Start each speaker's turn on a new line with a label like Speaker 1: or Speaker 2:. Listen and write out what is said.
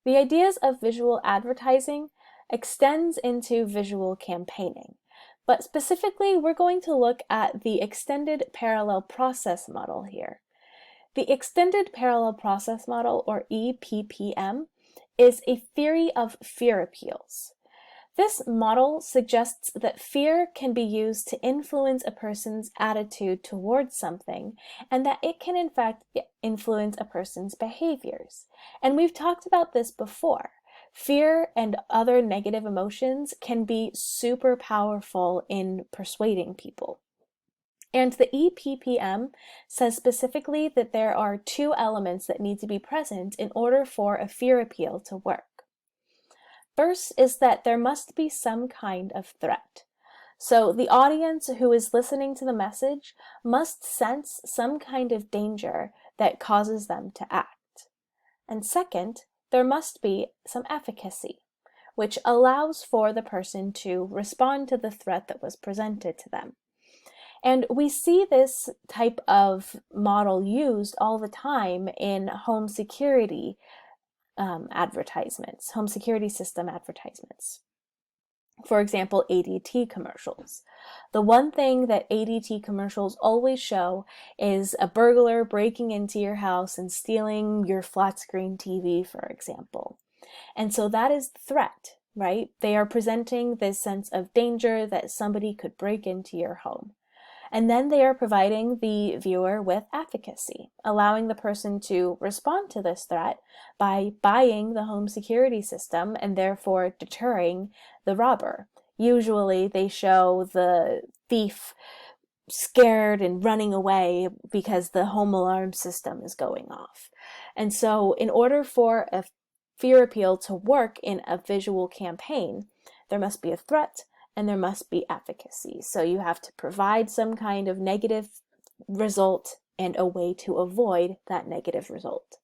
Speaker 1: The ideas of visual advertising extends into visual campaigning, but specifically we're going to look at the extended parallel process model here. The extended parallel process model, or EPPM, is a theory of fear appeals. This model suggests that fear can be used to influence a person's attitude towards something, and that it can in fact influence a person's behaviors. And we've talked about this before. Fear and other negative emotions can be super powerful in persuading people. And the EPPM says specifically that there are two elements that need to be present in order for a fear appeal to work. First is that there must be some kind of threat. So the audience who is listening to the message must sense some kind of danger that causes them to act. And second, there must be some efficacy, which allows for the person to respond to the threat that was presented to them. And we see this type of model used all the time in home security advertisements, home security system advertisements. For example, ADT commercials. The one thing that ADT commercials always show is a burglar breaking into your house and stealing your flat screen TV, for example. And so that is the threat, right? They are presenting this sense of danger that somebody could break into your home. And then they are providing the viewer with efficacy, allowing the person to respond to this threat by buying the home security system and therefore deterring the robber. Usually they show the thief scared and running away because the home alarm system is going off. And so in order for a fear appeal to work in a visual campaign, there must be a threat, and there must be efficacy. So you have to provide some kind of negative result and a way to avoid that negative result.